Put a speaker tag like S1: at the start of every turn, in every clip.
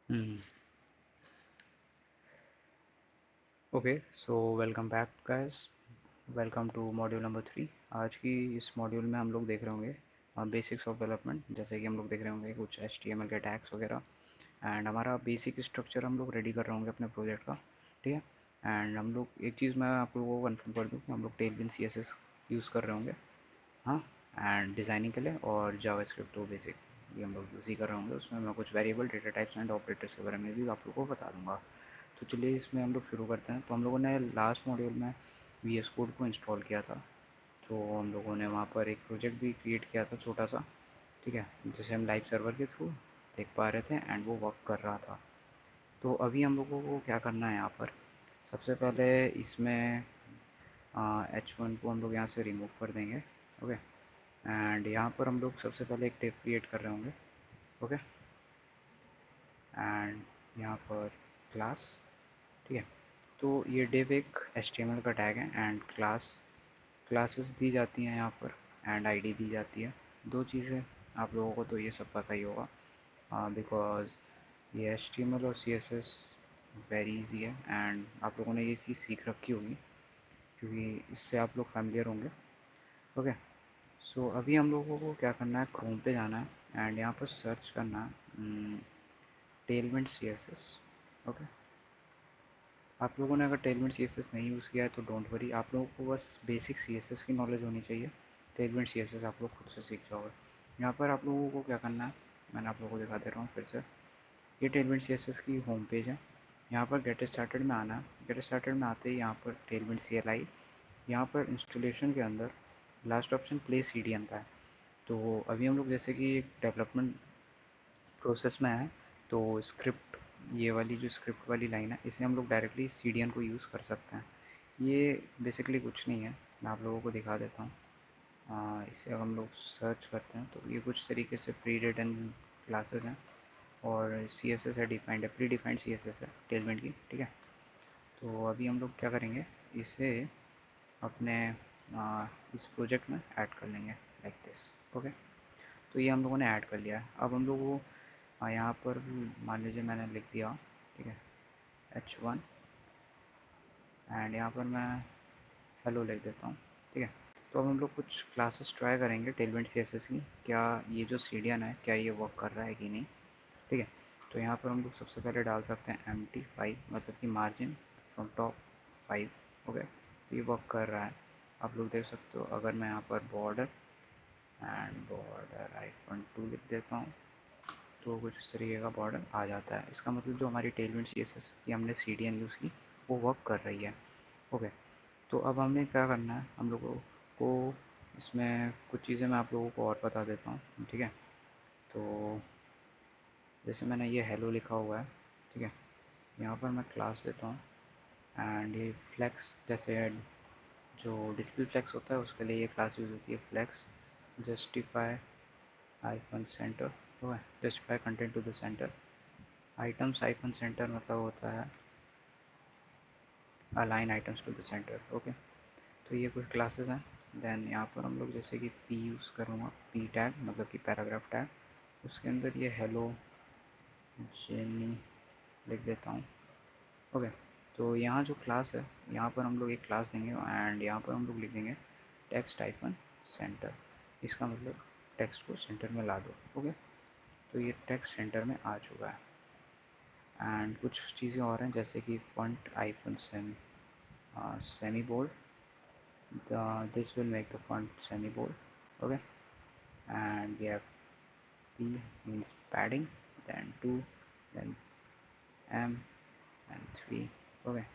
S1: Hmm. Okay, so welcome back guys. Welcome to module number 3। आज की इस module में हम लोग देख रहे होंगे बेसिक्स ऑफ डेवलपमेंट। जैसे कि हम लोग देख रहे होंगे कुछ HTML के टैग्स वगैरह, एंड हमारा बेसिक स्ट्रक्चर हम लोग रेडी कर रहे होंगे अपने प्रोजेक्ट का। ठीक है। एंड हम लोग एक चीज़ मैं आप लोगों को कन्फर्म कर दूँ कि हम लोग टेलविन CSS यूज़ कर रहे होंगे। हाँ। एंड डिज़ाइनिंग के लिए और जावास्क्रिप्ट तो बेसिक ये हम लोग यूज़ ही कर रहे होंगे। उसमें मैं कुछ variable data types and operators के बारे में भी आप लोगों को बता दूंगा। तो चलिए इसमें हम लोग शुरू करते हैं। तो हम लोगों ने लास्ट मॉड्यूल में VS कोड को इंस्टॉल किया था। तो हम लोगों ने वहाँ पर एक प्रोजेक्ट भी क्रिएट किया था छोटा सा। ठीक है, जिसे हम लाइव सर्वर के थ्रू देख पा रहे थे एंड वो वर्क कर रहा था। तो अभी हम लोगों को क्या करना है यहाँ पर, सबसे पहले इसमें H1 को हम लोग यहाँ से रिमूव कर देंगे। ओके। एंड यहाँ पर हम लोग सबसे पहले एक टेप क्रिएट कर रहे होंगे। ओके। एंड यहाँ पर क्लास। ठीक है। तो ये div एक HTML का टैग है एंड क्लासेस दी जाती हैं यहाँ पर एंड आईडी दी जाती है। दो चीज़ें आप लोगों को तो ये सब पता ही होगा, बिकॉज ये HTML और CSS वेरी इजी है एंड आप लोगों ने ये चीज़ सीख रखी होगी क्योंकि इससे आप लोग फैमिलियर होंगे। ओके। सो अभी हम लोगों को क्या करना है, क्रोम पे जाना है एंड यहाँ पर सर्च करना है टेलविंड CSS। ओके। आप लोगों ने अगर टेलविंड CSS नहीं यूज़ किया है तो डोंट वरी, आप लोगों को बस बेसिक CSS की नॉलेज होनी चाहिए। टेलविंड CSS आप लोग खुद से सीख जाओगे। यहाँ पर आप लोगों को क्या करना है, मैंने आप लोगों को दिखा दे रहा हूँ फिर से। ये टेलविंड CSS की होम पेज है। यहाँ पर गेट स्टार्टेड में आना है। गेट स्टार्टेड में आते ही यहाँ पर टेलविंड CLI, यहाँ पर इंस्टॉलेशन के अंदर लास्ट ऑप्शन प्ले CDN का है। तो अभी हम लोग जैसे कि डेवलपमेंट प्रोसेस में है, तो स्क्रिप्ट, ये वाली जो स्क्रिप्ट वाली लाइन है इसे हम लोग डायरेक्टली CDN को यूज़ कर सकते हैं। ये बेसिकली कुछ नहीं है, मैं आप लोगों को दिखा देता हूँ। इसे हम लोग सर्च करते हैं तो ये कुछ तरीके से प्री रिटन क्लासेस हैं और CSS है डिफाइंड है, प्री डिफाइंड CSS है टेलमेंट की। ठीक है। तो अभी हम लोग क्या करेंगे, इसे अपने इस प्रोजेक्ट में ऐड कर लेंगे लाइक दिस। ओके। तो ये हम लोगों ने ऐड कर लिया है। अब हम लोग को यहाँ पर मान लीजिए मैंने लिख दिया। ठीक है, H1 एंड यहाँ पर मैं हेलो लिख देता हूँ। ठीक है। तो अब हम लोग कुछ क्लासेस ट्राई करेंगे टेलविंड CSS की, क्या ये जो CDN है क्या ये वर्क कर रहा है कि नहीं। ठीक है। तो यहाँ पर हम लोग सबसे पहले डाल सकते हैं MT5, मतलब कि मार्जिन फ्रॉम टॉप 5। ओके। तो ये वर्क कर रहा है, आप लोग देख सकते हो। अगर मैं यहाँ पर बॉर्डर एंड बॉर्डर -2 लिख देता हूँ तो कुछ इस तरीके का बॉर्डर आ जाता है। इसका मतलब जो हमारी टेलविंड CSS की हमने CDN यूज़ की वो वर्क कर रही है। ओके। तो अब हमें क्या करना है, हम लोगों को इसमें कुछ चीज़ें मैं आप लोगों को और बता देता हूँ। ठीक है। तो जैसे मैंने ये हेलो लिखा हुआ है। ठीक है। यहाँ पर मैं क्लास देता हूँ एंड ये फ्लेक्स, जैसे जो डिस्प्ले फ्लेक्स होता है उसके लिए ये क्लास यूज़ होती है, फ्लेक्स जस्टिफाई आइकन सेंटर। ठीक है, justify content to the center. Items align center मतलब होता है align items to the center. Okay. तो ये कुछ क्लासेस हैं। देन यहाँ पर हम लोग जैसे कि P यूज़ करूँगा, P टैग मतलब कि पैराग्राफ टैग, उसके अंदर ये हेलो जेनी लिख देता हूँ। ओके। तो यहाँ जो क्लास है यहाँ पर हम लोग एक क्लास देंगे एंड यहाँ पर हम लोग लिख देंगे टेक्स्ट आइकन सेंटर। इसका मतलब टेक्स्ट को सेंटर में ला दो। ओके। तो ये टेक्स्ट सेंटर में आ चुका है। एंड कुछ चीज़ें और हैं जैसे कि font icon semi bold, this will make the font semi bold. Okay. And we have P means padding, then 2, then M and 3. Okay.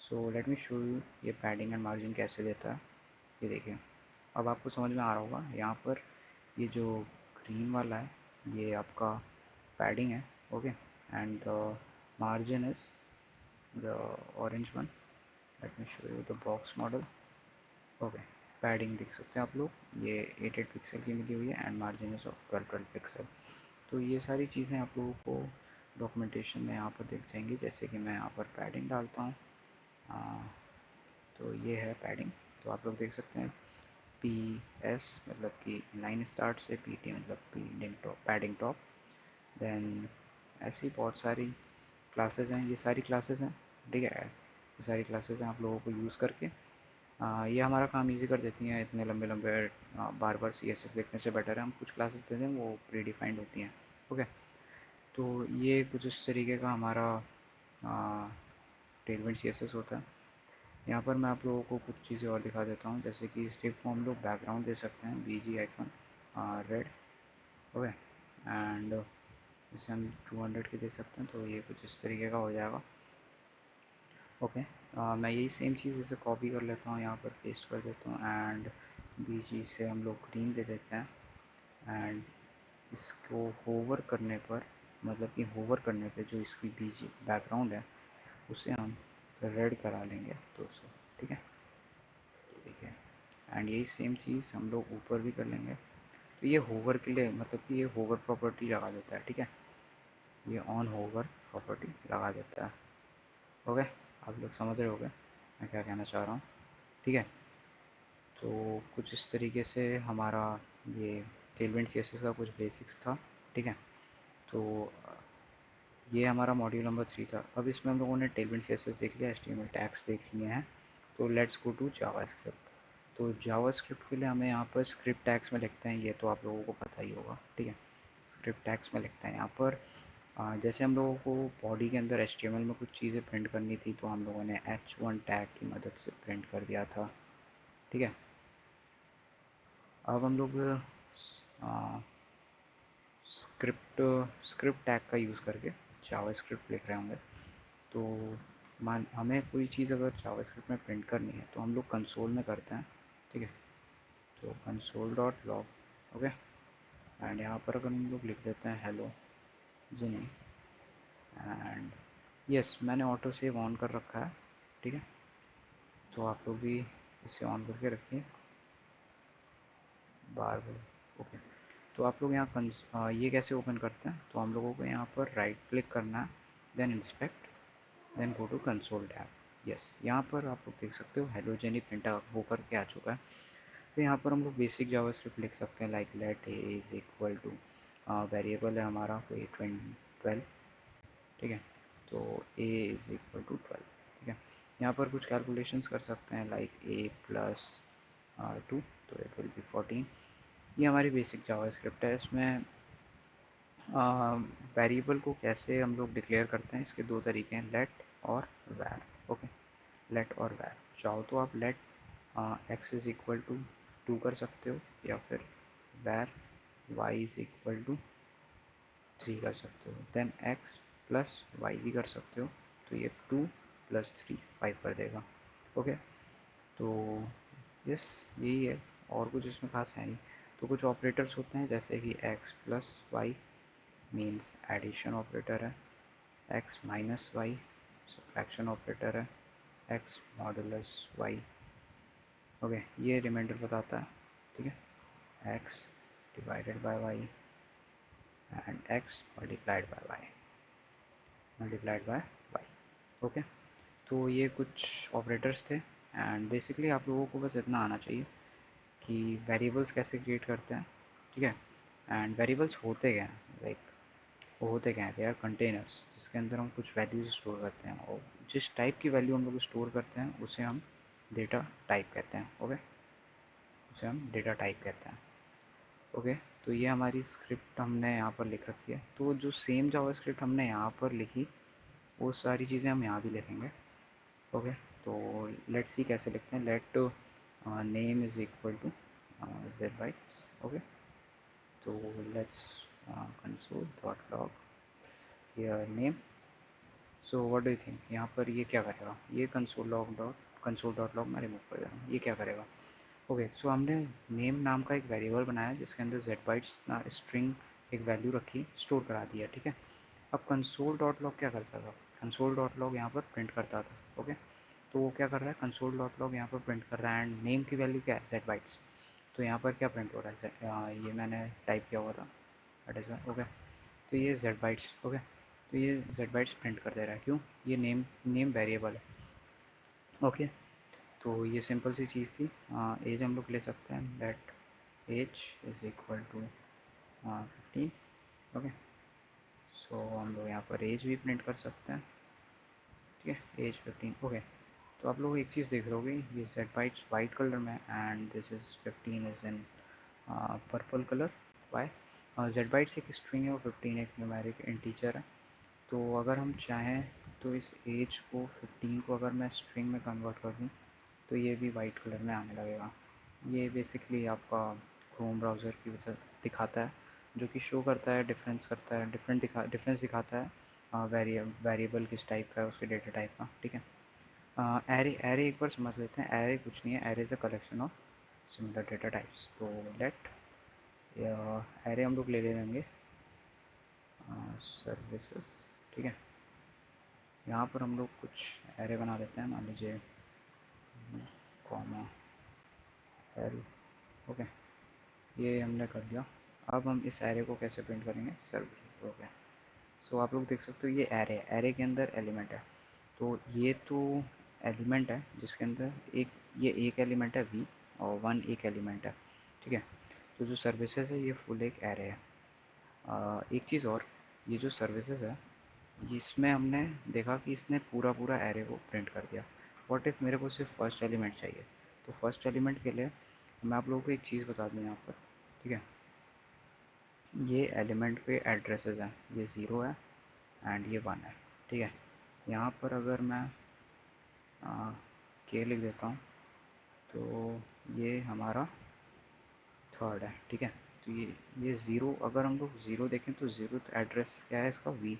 S1: So let me show you ये padding and margin कैसे देता है। ये देखिए, अब आपको समझ में आ रहा होगा। यहाँ पर ये जो ग्रीन वाला है ये आपका padding है। Okay. And the margin is the orange one. Let me show you the box model. Okay. Padding देख सकते हैं आप लोग, ये 8 पिक्सल की मिली हुई है and margin is of 12 pixel. तो ये सारी चीज़ें आप लोगों को डॉक्यूमेंटेशन में यहाँ पर दिख जाएंगी। जैसे कि मैं यहाँ पर पैडिंग डालता हूँ, तो ये है पैडिंग। तो आप लोग देख सकते हैं PS मतलब कि लाइन स्टार्ट से PT मतलब पैडिंग टॉप, देन ऐसी बहुत सारी क्लासेस हैं, ये सारी क्लासेस हैं, ठीक है, ये सारी क्लासेस हैं आप लोगों को यूज़ करके ये हमारा काम इजी कर देती हैं। इतने लंबे लंबे बार बार CSS लिखने से बेटर है हम कुछ क्लासेस दे दें, वो प्री डिफाइंड होती हैं। ओके, तो ये कुछ इस तरीके का हमारा टेलमेंट CSS होता है। यहाँ पर मैं आप लोगों को कुछ चीज़ें और दिखा देता हूँ, जैसे कि स्ट्रिप को हम लोग बैकग्राउंड दे सकते हैं BG icon red. Okay, and इसे हम 200 की दे सकते हैं, तो ये कुछ इस तरीके का हो जाएगा। ओके, मैं यही सेम चीज़ इसे कॉपी कर लेता हूँ, यहाँ पर पेस्ट कर देता हूँ एंड BG से हम लोग ग्रीन दे देते हैं एंड इसको होवर करने पर, मतलब कि होवर करने पे जो इसकी BG बैकग्राउंड है उसे हम रेड करा लेंगे 200। ठीक है, ठीक है, एंड यही सेम चीज़ हम लोग ऊपर भी कर लेंगे। तो ये होवर के लिए, मतलब कि ये होवर प्रॉपर्टी लगा देता है। ठीक है, ये ऑन होवर प्रॉपर्टी लगा देता है। ओके, आप लोग समझ रहे होगे मैं क्या कहना चाह रहा हूँ। ठीक है, तो कुछ इस तरीके से हमारा ये टेलमेंट CSS का कुछ बेसिक्स था। ठीक है, तो ये हमारा मॉड्यूल नंबर 3 था। अब इसमें हम लोगों ने टेलमेंट CSS देख लिया, HTML टैग्स देख लिए हैं, तो लेट्स गो टू जावास्क्रिप्ट। तो जावास्क्रिप्ट के लिए हमें यहाँ पर स्क्रिप्ट टैग्स में लिखते हैं, ये तो आप लोगों को पता ही होगा। ठीक है, स्क्रिप्ट टैग्स में लिखते हैं यहाँ पर जैसे हम लोगों को बॉडी के अंदर HTML में कुछ चीज़ें प्रिंट करनी थी, तो हम लोगों ने H1 टैग की मदद से प्रिंट कर दिया था। ठीक है, अब हम लोग स्क्रिप्ट स्क्रिप्ट टैग का यूज़ करके जावास्क्रिप्ट लिख रहे होंगे। तो मान हमें कोई चीज़ अगर जावास्क्रिप्ट में प्रिंट करनी है तो हम लोग कंसोल में करते हैं। ठीक है, तो console dot log. Okay, and यहाँ पर अगर हम लोग लिख देते हैं हेलो जिनी एंड यस, मैंने ऑटो सेव ऑन कर रखा है। ठीक है, तो आप लोग भी इसे ऑन करके रखिए बार बार। ओके, तो आप लोग यहाँ ये कैसे ओपन करते हैं, तो हम लोगों को यहाँ पर राइट क्लिक करना है, then inspect, then go to console tab. Yes, यहाँ पर आप लोग देख सकते हो हेलो जेनी प्रिंट वो करके आ चुका है। तो यहाँ पर हम लोग बेसिक जावास्क्रिप्ट लिख सकते हैं, like let a is equal to variable है हमारा कोई 12। ठीक है, तो ए इज इक्वल टू 12। ठीक है, यहाँ पर कुछ कैलकुलेशंस कर सकते हैं, लाइक ए प्लस 2, तो इट विल बी 14। ये हमारी बेसिक जावास्क्रिप्ट है। इसमें वेरिएबल को कैसे हम लोग डिक्लेयर करते हैं, इसके दो तरीके हैं, लेट और वैर। ओके, लेट और वैर, चाहो तो आप let x is equal to 2 कर सकते हो, या फिर वैर वाई इज इक्वल टू 3 कर सकते हो, देन एक्स प्लस वाई भी कर सकते हो, तो ये 2 प्लस 3 5 कर देगा। ओके, तो यस यही है, और कुछ इसमें खास है नहीं। तो कुछ ऑपरेटर्स होते हैं जैसे कि X plus Y means addition operator है, X minus Y subtraction operator है, एक्स मॉडुलस वाई। ओके, ये रिमाइंडर बताता है। ठीक है, X divided by Y and X multiplied by Y. Okay, तो ये कुछ ऑपरेटर्स थे एंड बेसिकली आप लोगों को बस इतना आना चाहिए कि वेरिएबल्स कैसे क्रिएट करते हैं। ठीक है, एंड वेरिएबल्स होते क्या हैं, लाइक वो होते क्या हैं, दे आर कंटेनर्स जिसके अंदर हम कुछ वैल्यूज स्टोर करते हैं, और जिस टाइप की वैल्यू हम लोग स्टोर करते हैं उसे हम डेटा टाइप कहते हैं। ओके, उसे हम डेटा टाइप कहते हैं। ओके, तो ये हमारी स्क्रिप्ट हमने यहाँ पर लिख रखी है। तो जो सेम जावास्क्रिप्ट हमने यहाँ पर लिखी वो सारी चीज़ें हम यहाँ भी लिखेंगे। ओके, तो लेट्स सी कैसे लिखते हैं, let name is equal to Z bytes. Okay, तो let's console dot log here name. So what do you think, यहाँ पर ये क्या करेगा, ये कंसोल डॉट लॉग मैं रिमूव कर दे रहा हूँ, ये क्या करेगा। ओके, सो हमने नेम नाम का एक वेरिएबल बनाया जिसके अंदर जेड बाइट्स स्ट्रिंग एक वैल्यू रखी, स्टोर करा दिया। ठीक है, अब कंसोल डॉट लॉग क्या करता था, कंसोल डॉट लॉग यहाँ पर प्रिंट करता था। ओके, तो वो क्या कर रहा है, कंसोल डॉट लॉग यहाँ पर प्रिंट कर रहा है एंड नेम की वैल्यू क्या है, जेड बाइट्स। तो यहाँ पर क्या प्रिंट हो रहा है, ये मैंने टाइप किया हुआ था, दैट इज ओके, तो ये जेड बाइट्स। ओके, तो ये जेड बाइट्स प्रिंट कर दे रहा है, क्यों, ये नेम वेरिएबल है। ओके, तो ये सिंपल सी चीज़ थी। एज हम लोग ले सकते हैं, let age is equal to 15। Okay, तो हम लोग यहाँ पर एज भी प्रिंट कर सकते हैं। ठीक है, एज 15। ओके, तो आप लोग एक चीज़ देख रहे होगे, ये जेड बाइट्स वाइट कलर में and this is 15 is in purple colour. Why? Z bytes एक स्ट्रिंग है और 15 एक न्यूमेरिक इंटीजर है। तो अगर हम चाहें तो इस एज को 15 को अगर मैं स्ट्रिंग में कन्वर्ट कर दूँ तो ये भी वाइट कलर में आने लगेगा। ये बेसिकली आपका क्रोम ब्राउज़र की वजह दिखाता है, जो कि शो करता है, डिफरेंस करता है, डिफरेंस दिखाता है वेरिएबल किस टाइप का है, उसके डेटा टाइप का। ठीक है, एरे एरे एक बार समझ लेते हैं। एरे कुछ नहीं है, array is a collection of similar data types. तो लेट एरे हम लोग ले लेंगे सर्विसेज। ठीक है, यहाँ पर हम लोग कुछ एरे बना देते हैं, मान लीजिए कॉमा एल। ओके, ये हमने कर दिया। अब हम इस एरे को कैसे प्रिंट करेंगे? सर्विसेज। ओके, सो आप लोग देख सकते हो ये एरे के अंदर एलिमेंट है। तो ये तो एलिमेंट है जिसके अंदर ये एक एलिमेंट है वी और वन एक एलिमेंट है। ठीक है, तो जो सर्विसेज है ये फुल एक एरे है। एक चीज़ और, ये जो सर्विसेज है इसमें हमने देखा कि इसने पूरा पूरा एरे को प्रिंट कर दिया। व्हाट इफ़ मेरे को सिर्फ फर्स्ट एलिमेंट चाहिए? तो फर्स्ट एलिमेंट के लिए मैं आप लोगों को एक चीज़ बता दूँ यहाँ पर। ठीक है, ये एलिमेंट पे एड्रेसेस हैं, ये 0 है एंड ये 1 है। ठीक है, यहाँ पर अगर मैं के लिख देता हूँ तो ये हमारा थर्ड है। ठीक है, तो ये ज़ीरो, अगर हम लोग ज़ीरो देखें तो ज़ीरो एड्रेस क्या है इसका? वी।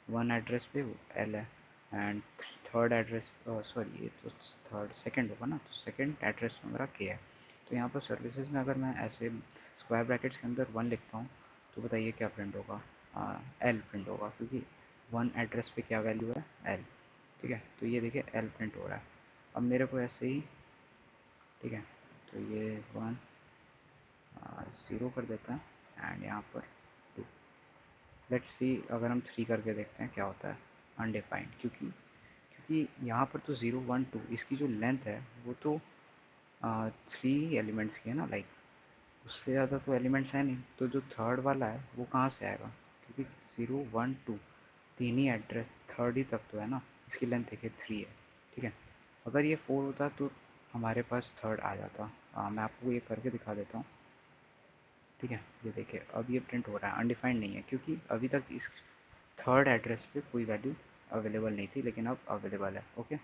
S1: वन एड्रेस पे एल है एंड थर्ड एड्रेस, सॉरी ये तो थर्ड सेकंड होगा ना, तो सेकंड एड्रेस में मेरा के है। तो यहाँ पर सर्विसेज में अगर मैं ऐसे स्क्वायर ब्रैकेट्स के अंदर वन लिखता हूँ तो बताइए क्या प्रिंट होगा? एल प्रिंट होगा, क्योंकि वन एड्रेस पे क्या वैल्यू है? एल। ठीक है, तो ये देखिए एल प्रिंट हो रहा है। अब मेरे को ऐसे ही, ठीक है, तो ये वन ज़ीरो कर देते हैं एंड यहाँ पर टू। लेट्स सी अगर हम थ्री करके देखते हैं क्या होता है? अनडिफाइंड, क्योंकि यहाँ पर तो ज़ीरो वन टू, इसकी जो लेंथ है वो तो थ्री एलिमेंट्स की है ना, लाइक उससे ज़्यादा तो एलिमेंट्स है नहीं। तो जो थर्ड वाला है वो कहाँ से आएगा? क्योंकि ज़ीरो वन टू तीन ही एड्रेस, थर्ड ही तक तो है ना, इसकी लेंथ देखिए थ्री है। ठीक है, अगर ये फोर होता तो हमारे पास थर्ड आ जाता। मैं आपको ये करके दिखा देता हूँ। ठीक है, ये देखिए अब ये प्रिंट हो रहा है, अनडिफाइंड नहीं है, क्योंकि अभी तक इस थर्ड एड्रेस पे कोई वैल्यू अवेलेबल नहीं थी, लेकिन अब अवेलेबल है। ओके,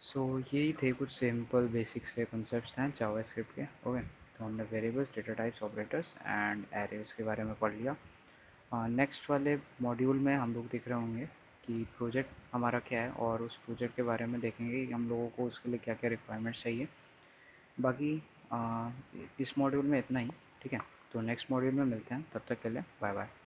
S1: सो यही थे कुछ सिंपल बेसिक से कॉन्सेप्ट्स हैं जावास्क्रिप्ट के। ओके, तो हमने variables, data types, operators and arrays के बारे में पढ़ लिया। नेक्स्ट वाले मॉड्यूल में हम लोग देख रहे होंगे कि प्रोजेक्ट हमारा क्या है, और उस प्रोजेक्ट के बारे में देखेंगे कि हम लोगों को उसके लिए क्या क्या रिक्वायरमेंट्स चाहिए। बाकी इस मॉड्यूल में इतना ही। ठीक है, तो नेक्स्ट मॉड्यूल में मिलते हैं, तब तक के लिए बाय बाय।